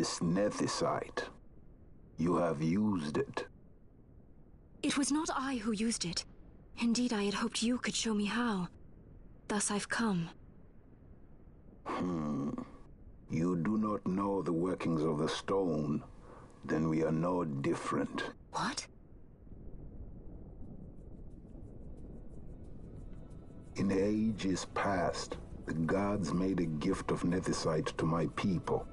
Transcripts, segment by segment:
This nethicite. You have used it. It was not I who used it. Indeed, I had hoped you could show me how. Thus I've come. You do not know the workings of the stone, then we are no different. What? In ages past, the gods made a gift of nethicite to my people.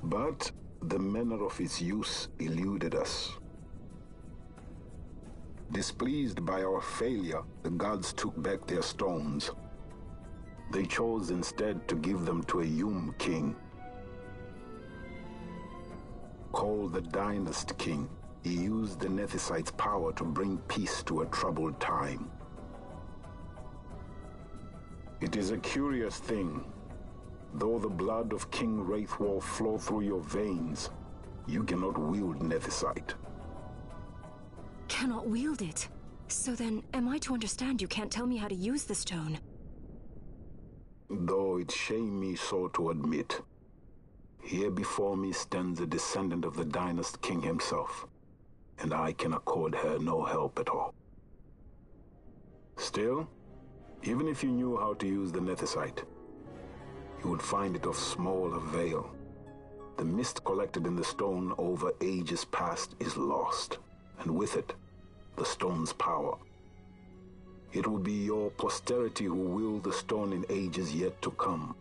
But the manner of its use eluded us. Displeased by our failure, the gods took back their stones. They chose instead to give them to a Yum king. Called the Dynast King, he used the nethicite's power to bring peace to a troubled time. It is a curious thing. Though the blood of King Wraithwall flow through your veins, you cannot wield nethicite. Cannot wield it? So then, am I to understand you can't tell me how to use the stone? Though it shame me so to admit, here before me stands a descendant of the Dynast King himself, and I can accord her no help at all. Still, even if you knew how to use the nethicite, you would find it of small avail. The mist collected in the stone over ages past is lost, and with it, the stone's power. It will be your posterity who will the stone in ages yet to come.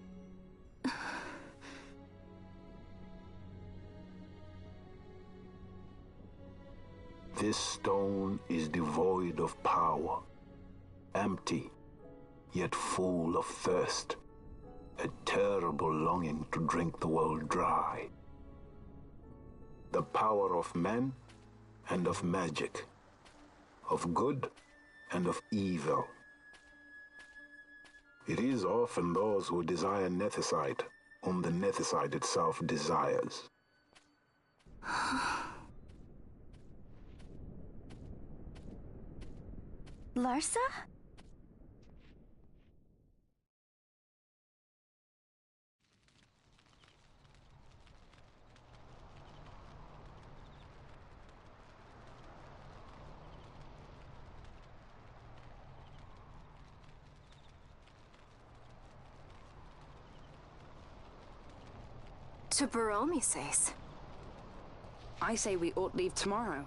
This stone is devoid of power, empty, yet full of thirst, a terrible longing to drink the world dry. The power of men and of magic, of good and of evil. It is often those who desire nethicite whom the nethicite itself desires. Larsa? To Baromi says. I say we ought leave tomorrow.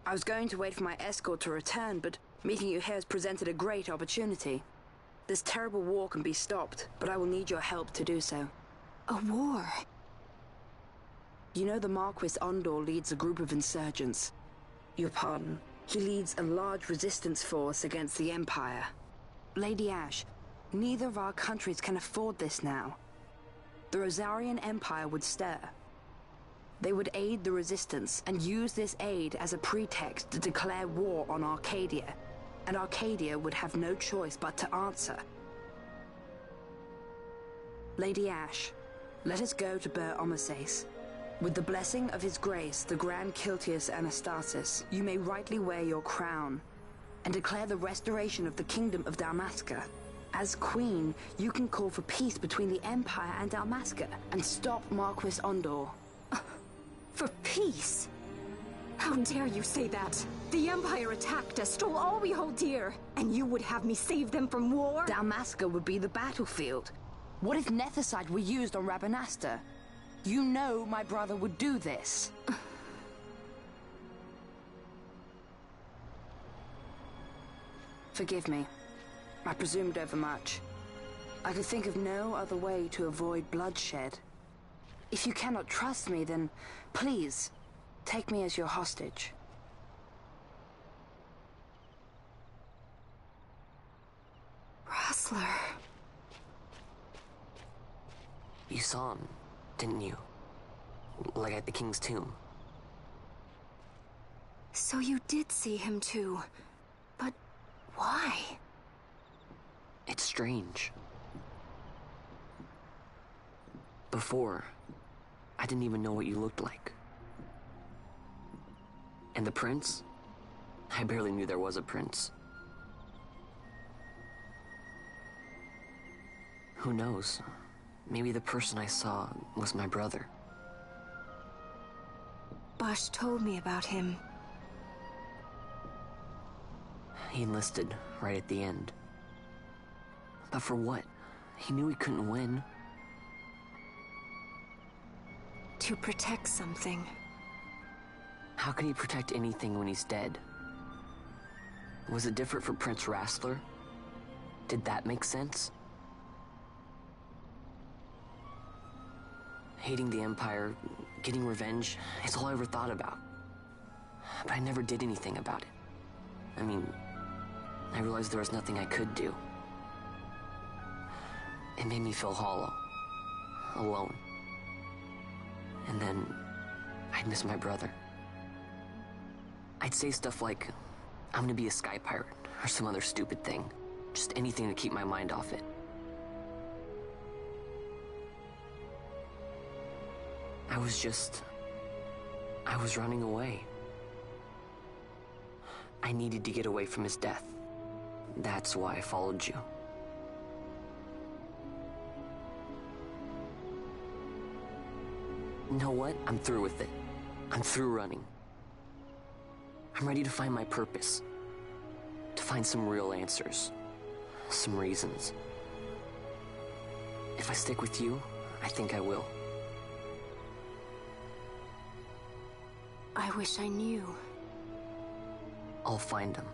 I was going to wait for my escort to return, but meeting you here has presented a great opportunity. This terrible war can be stopped, but I will need your help to do so. A war? You know the Marquis Ondor leads a group of insurgents. Your pardon. He leads a large resistance force against the Empire. Lady Ash, neither of our countries can afford this now. The Rosarian Empire would stir. They would aid the resistance and use this aid as a pretext to declare war on Arcadia, and Arcadia would have no choice but to answer. Lady Ash, let us go to Bur Omases. With the blessing of His Grace, the Grand Kiltius Anastasis, you may rightly wear your crown and declare the restoration of the Kingdom of Dalmasca. As Queen, you can call for peace between the Empire and Dalmasca and stop Marquis Ondor. For peace? How dare you say that? The Empire attacked us, stole all we hold dear, and you would have me save them from war? Dalmasca would be the battlefield. What if nethicite were used on Rabanasta? You know my brother would do this. Forgive me. I presumed overmuch. I could think of no other way to avoid bloodshed. If you cannot trust me, then please, take me as your hostage. Rustler. You saw him, didn't you? Like at the King's tomb. So you did see him too. But why? It's strange. Before, I didn't even know what you looked like. And the prince? I barely knew there was a prince. Who knows? maybe the person I saw was my brother. Bosch told me about him. He enlisted right at the end. But for what? He knew he couldn't win. To protect something. How can he protect anything when he's dead? Was it different for Prince Rassler? Did that make sense? Hating the Empire, getting revenge, it's all I ever thought about. But I never did anything about it. I mean, I realized there was nothing I could do. It made me feel hollow, alone. And then I'd miss my brother. I'd say stuff like, I'm gonna be a sky pirate, or some other stupid thing. Just anything to keep my mind off it. I was running away. I needed to get away from his death. That's why I followed you. You know what? I'm through with it. I'm through running. I'm ready to find my purpose. To find some real answers. Some reasons. If I stick with you, I think I will. I wish I knew. I'll find him.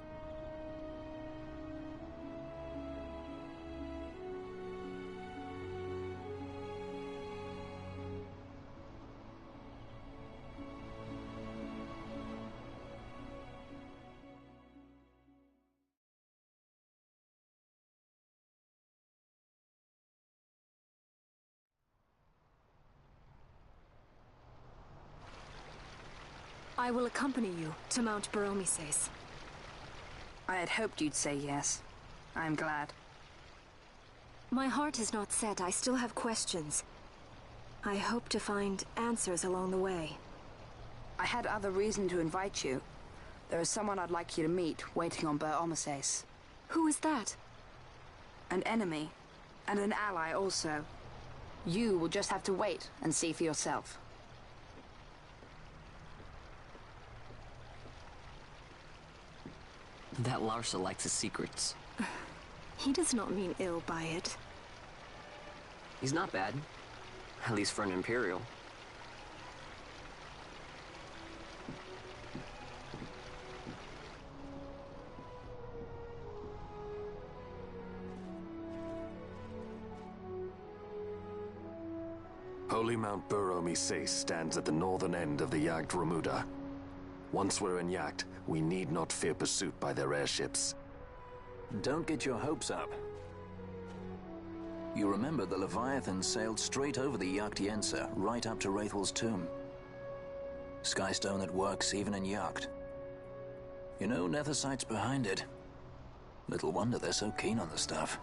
I will accompany you to Mount Baromises. I had hoped you'd say yes. I'm glad. My heart is not set. I still have questions. I hope to find answers along the way. I had other reason to invite you. There is someone I'd like you to meet, waiting on Baromises. Who is that? An enemy, and an ally also. You will just have to wait and see for yourself. That Larsa likes his secrets. He does not mean ill by it. He's not bad. At least for an Imperial. Holy Mount Baromises stands at the northern end of the Jagd Remuda. Once we're in Jagd, we need not fear pursuit by their airships. Don't get your hopes up. You remember the Leviathan sailed straight over the Jagd Yensa, right up to Wraithel's tomb. Skystone that works even in Jagd. You know, Nethersight's behind it. Little wonder they're so keen on the stuff.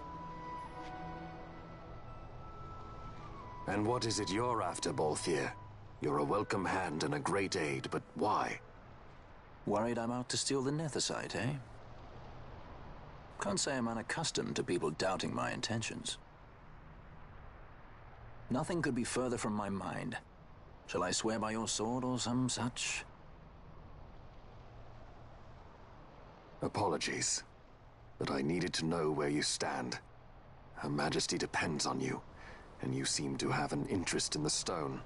And what is it you're after, Balthier? You're a welcome hand and a great aid, but why? Worried I'm out to steal the Nethersight, eh? Can't say I'm unaccustomed to people doubting my intentions. Nothing could be further from my mind. Shall I swear by your sword or some such? Apologies, but I needed to know where you stand. Her Majesty depends on you, and you seem to have an interest in the stone.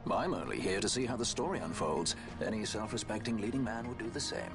I'm only here to see how the story unfolds. Any self-respecting leading man would do the same.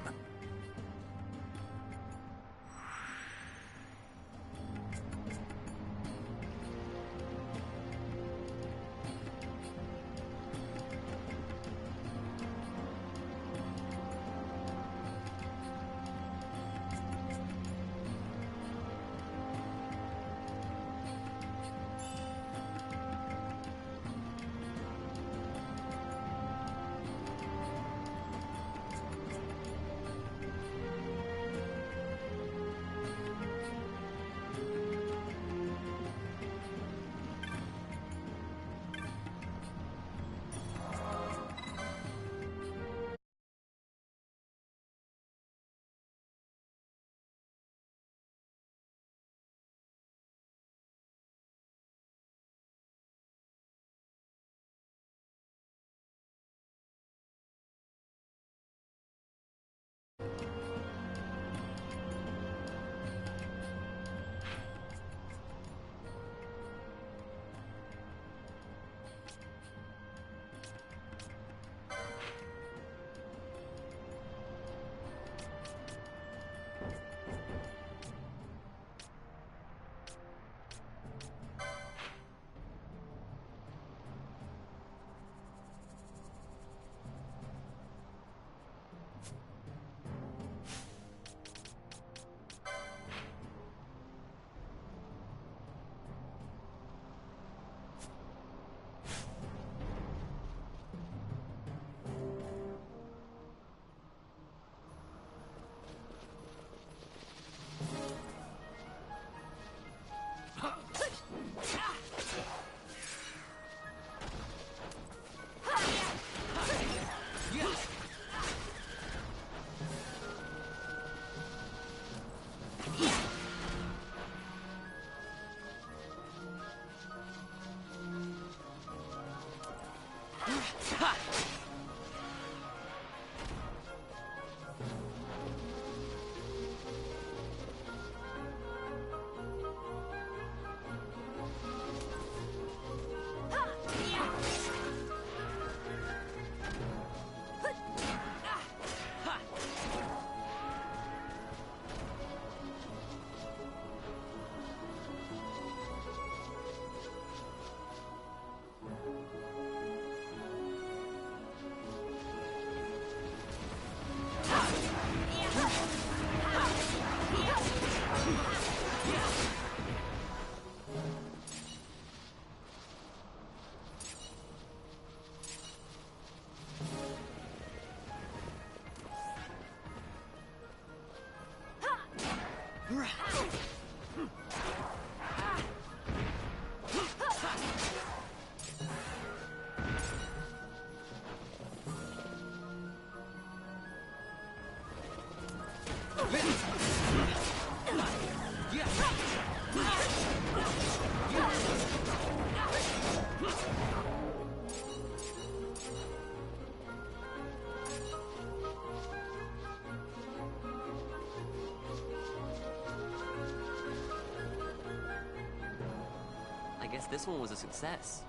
This one was a success.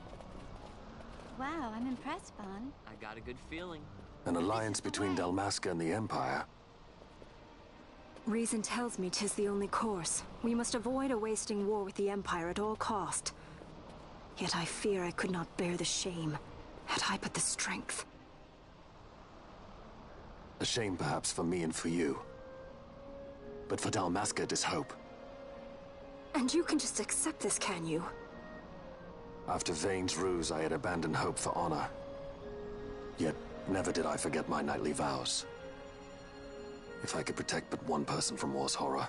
Wow, I'm impressed, Vaughn. I got a good feeling. An alliance between Dalmasca and the Empire. Reason tells me 'tis the only course. We must avoid a wasting war with the Empire at all cost. Yet I fear I could not bear the shame, had I but the strength. A shame perhaps for me and for you. But for Dalmasca it is hope. And you can just accept this, can you? After Vane's ruse, I had abandoned hope for honor. Yet, never did I forget my knightly vows. If I could protect but one person from war's horror,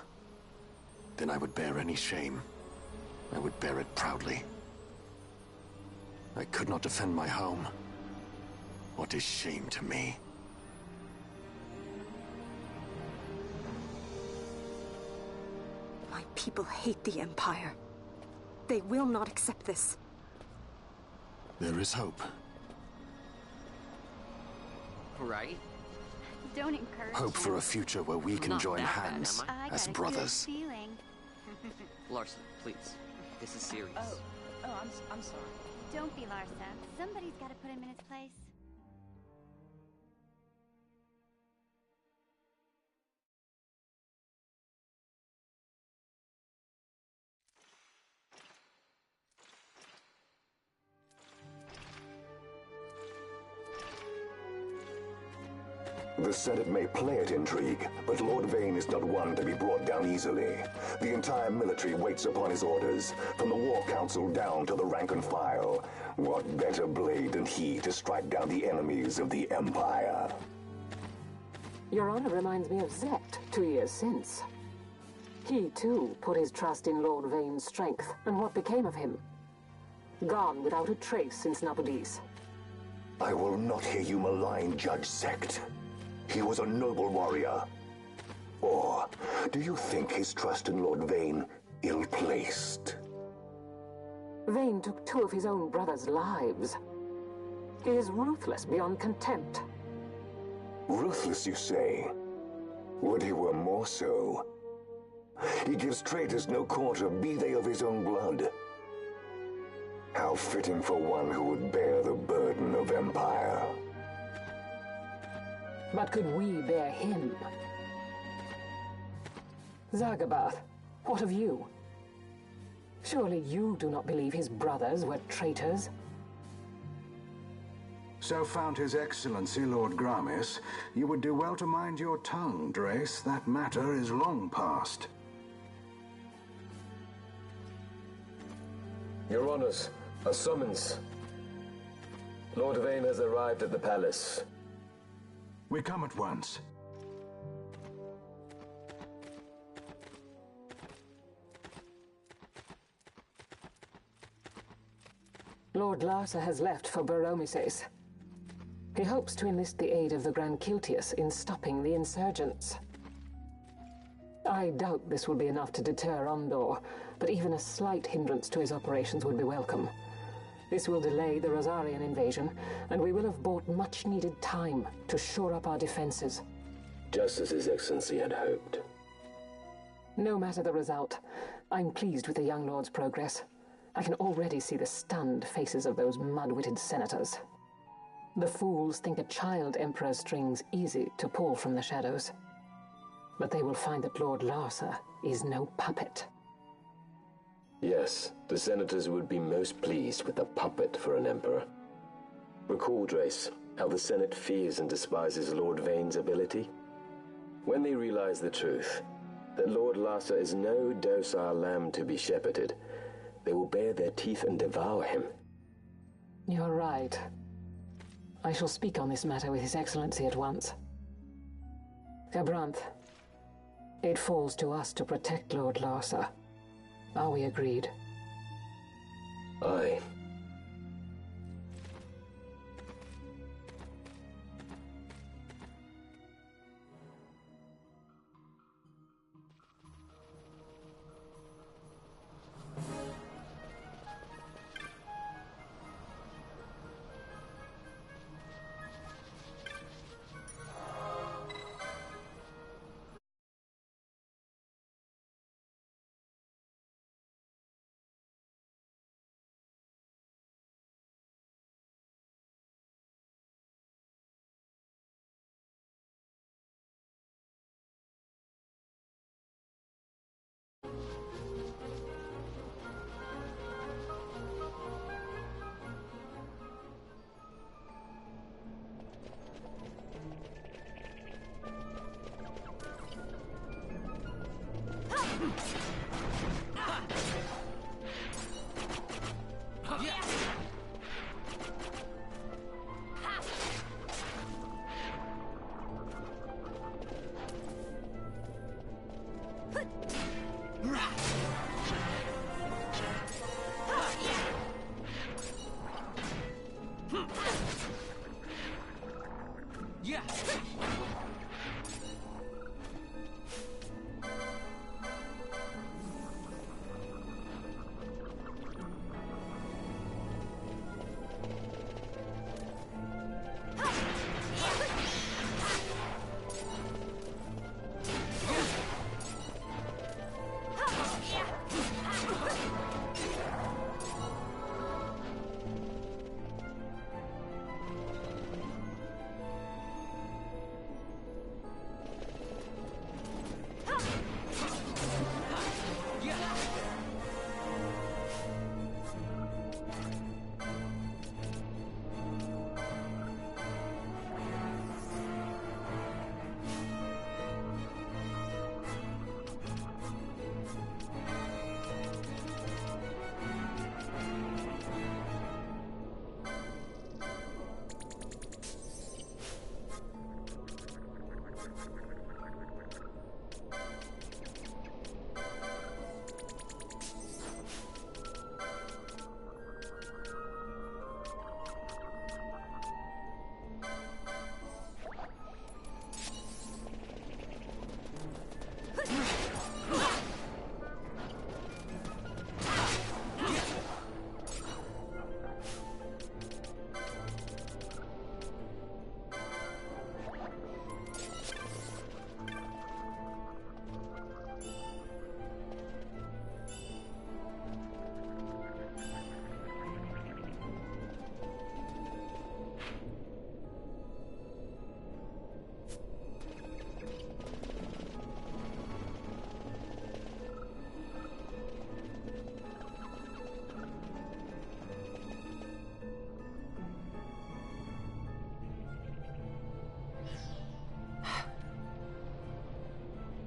then I would bear any shame. I would bear it proudly. I could not defend my home. What is shame to me? My people hate the Empire. They will not accept this. There is hope. Right? Don't encourage Hope for a future where we can Not join that bad, hands am I? as got a brothers. good feeling. Larson, please. This is serious. I'm sorry. Don't be Larsa. Somebody's got to put him in his place. The Senate may play at intrigue, but Lord Vane is not one to be brought down easily. The entire military waits upon his orders, from the War Council down to the rank and file. What better blade than he to strike down the enemies of the Empire? Your Honor reminds me of Zect 2 years since. He, too, put his trust in Lord Vane's strength, and what became of him? Gone without a trace since Nabudis. I will not hear you malign Judge Zect. He was a noble warrior. Or do you think his trust in Lord Vane ill-placed? Vane took 2 of his own brothers' lives. He is ruthless beyond contempt. Ruthless, you say? Would he were more so. He gives traitors no quarter, be they of his own blood. How fitting for one who would bear the burden of empire. But could we bear him? Zagabath, what of you? Surely you do not believe his brothers were traitors? So found His Excellency Lord Gramis, you would do well to mind your tongue, Drace. That matter is long past. Your Honors, a summons. Lord Vane has arrived at the palace. We come at once. Lord Larsa has left for Baromises. He hopes to enlist the aid of the Grand Kiltius in stopping the insurgents. I doubt this will be enough to deter Ondor, but even a slight hindrance to his operations would be welcome. This will delay the Rosarian invasion, and we will have bought much-needed time to shore up our defenses. Just as His Excellency had hoped. No matter the result, I'm pleased with the young lord's progress. I can already see the stunned faces of those mud-witted senators. The fools think a child emperor's strings easy to pull from the shadows. But they will find that Lord Larsa is no puppet. Yes, the senators would be most pleased with a puppet for an emperor. Recall, Drace, how the Senate fears and despises Lord Vane's ability. When they realize the truth, that Lord Larsa is no docile lamb to be shepherded, they will bare their teeth and devour him. You're right. I shall speak on this matter with His Excellency at once. Gabranth, it falls to us to protect Lord Larsa. Are we agreed? Aye.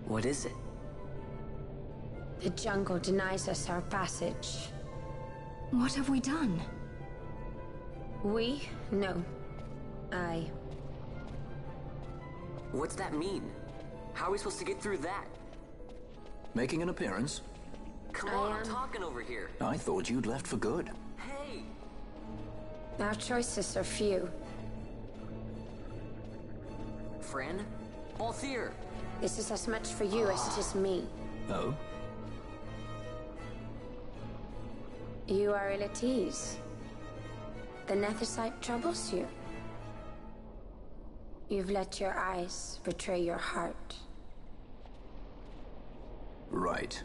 What is it? The jungle denies us our passage. What have we done? We? No. I. What's that mean? How are we supposed to get through that? Making an appearance? Come on, I'm talking over here. I thought you'd left for good. Hey! Our choices are few. Friend? Balthier! This is as much for you as it is me. Oh? You are ill at ease. The Nethicite troubles you. You've let your eyes betray your heart. Right.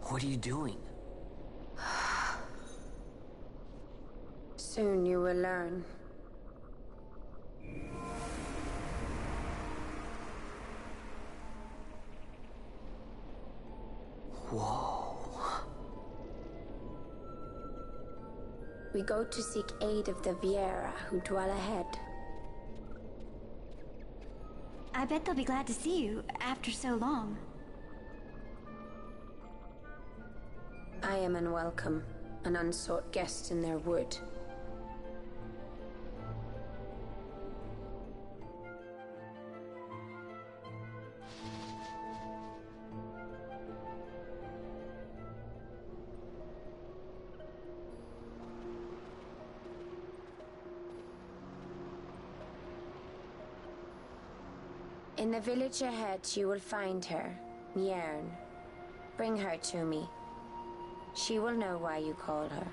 What are you doing? Soon you will learn. Whoa. We go to seek aid of the Viera who dwell ahead. I bet they'll be glad to see you after so long. I am unwelcome, an unsought guest in their wood. In the village ahead, you will find her, Nyearn. Bring her to me. She will know why you called her.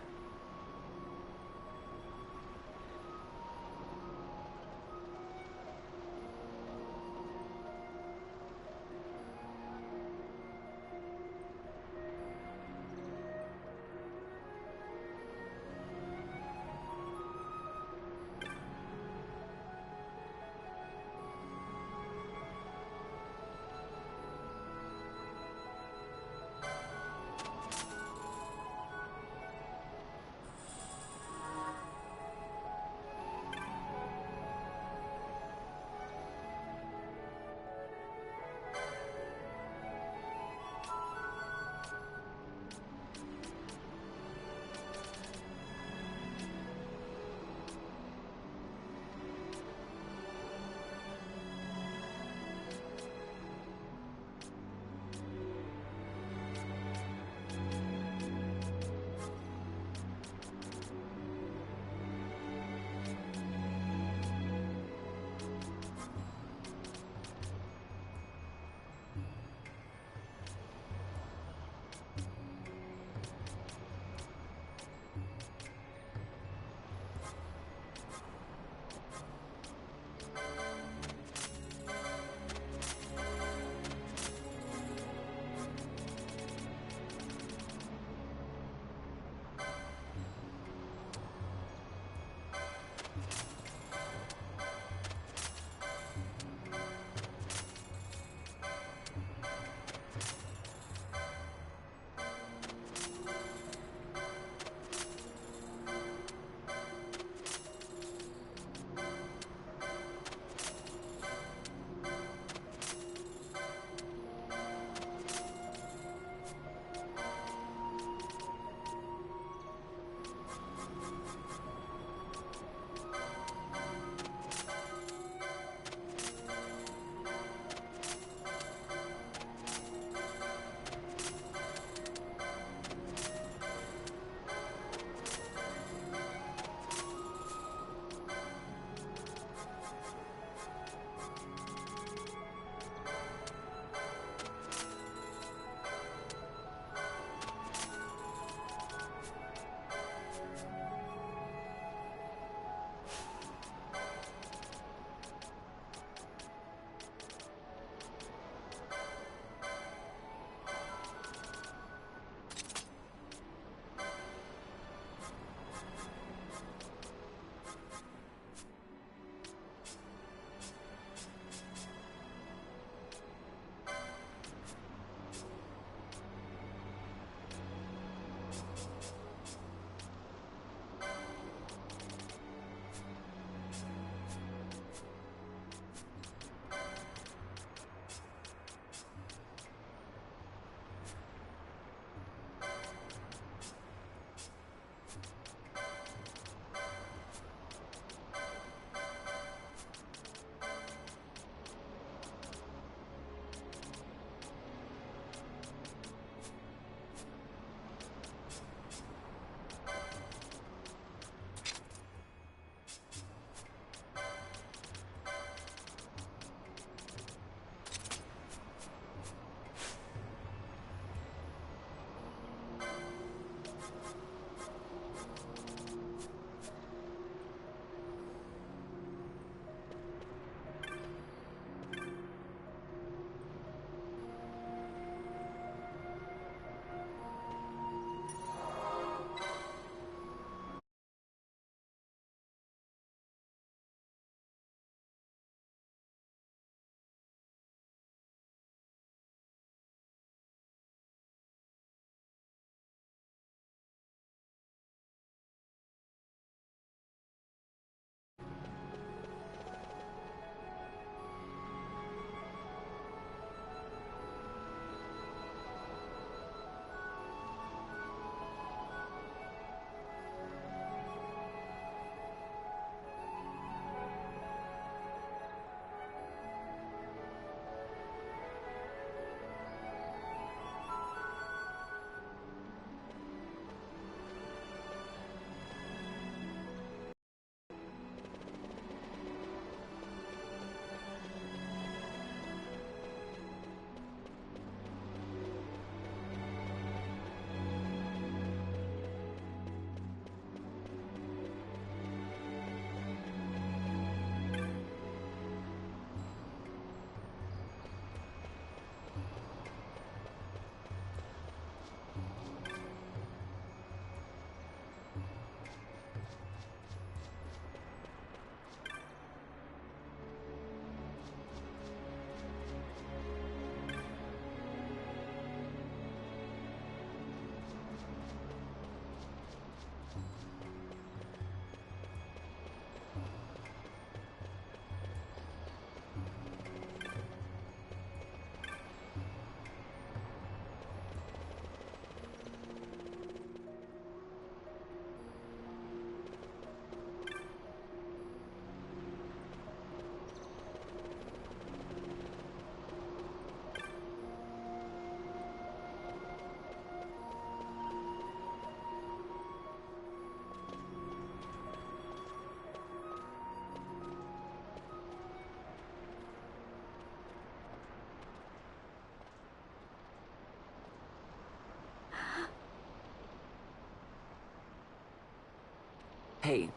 Hey,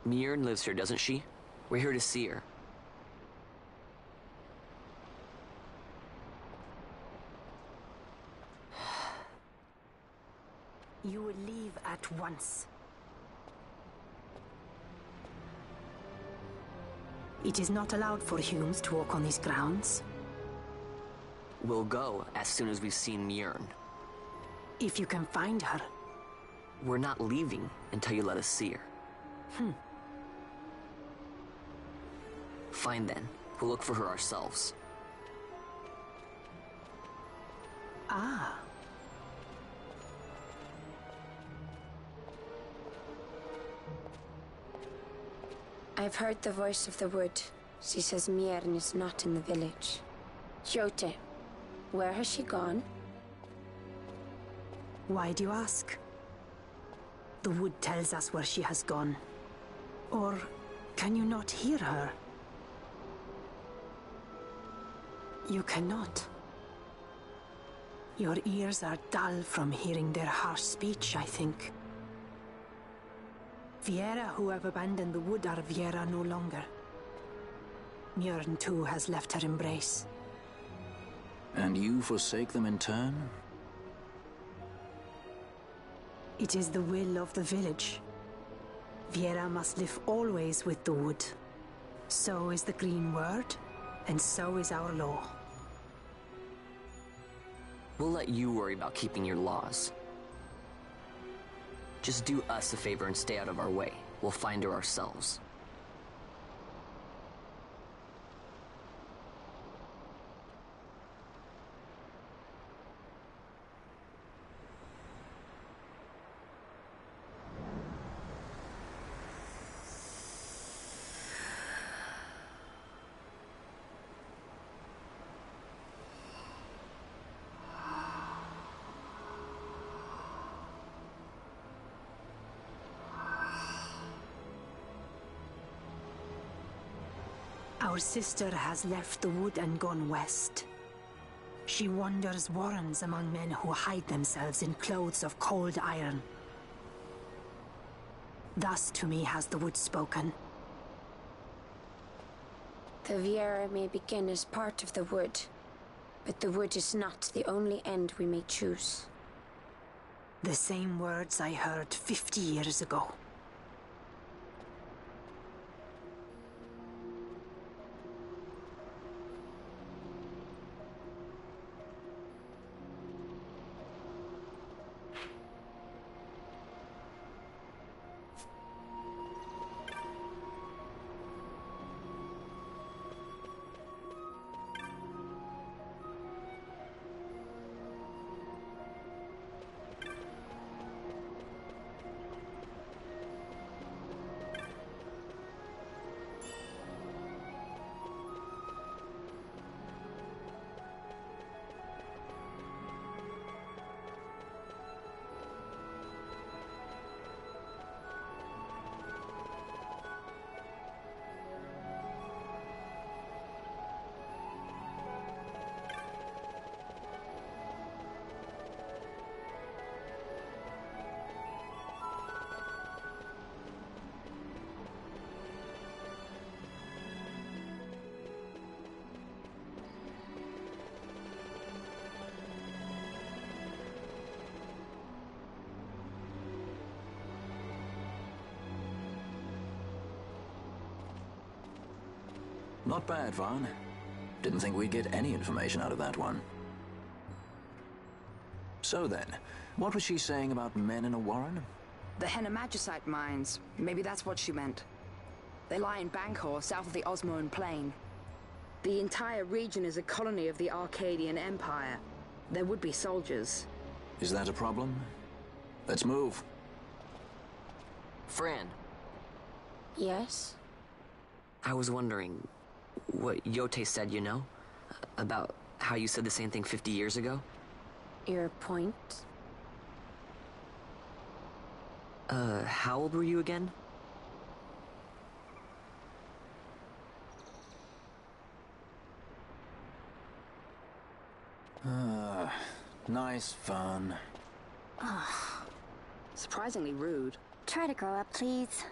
Mjern lives here, doesn't she? We're here to see her. You will leave at once. It is not allowed for humans to walk on these grounds. We'll go as soon as we've seen Mjern. If you can find her. We're not leaving until you let us see her. Fine then. We'll look for her ourselves. Ah. I've heard the voice of the wood. She says Mjern is not in the village. Jote, where has she gone? Why do you ask? The wood tells us where she has gone. Or can you not hear her? You cannot. Your ears are dull from hearing their harsh speech, I think. Viera who have abandoned the wood are Viera no longer. Mjern too has left her embrace. And you forsake them in turn? It is the will of the village. Viera must live always with the wood. So is the green word, and so is our law. We'll let you worry about keeping your laws. Just do us a favor and stay out of our way. We'll find her ourselves. Our sister has left the wood and gone west. She wanders warrens among men who hide themselves in clothes of cold iron. Thus to me has the wood spoken. The Viera may begin as part of the wood, but the wood is not the only end we may choose. The same words I heard 50 years ago. Not bad, Vaughn. Didn't think we'd get any information out of that one. So then, what was she saying about men in a warren? The Henna-Magicite mines. Maybe that's what she meant. They lie in Bangkor, south of the Osmoan Plain. The entire region is a colony of the Arcadian Empire. There would be soldiers. Is that a problem? Let's move. Fran. Yes? I was wondering what Yote said, you know? About how you said the same thing 50 years ago? Your point? How old were you again? Nice fun. Surprisingly rude. Try to grow up, please.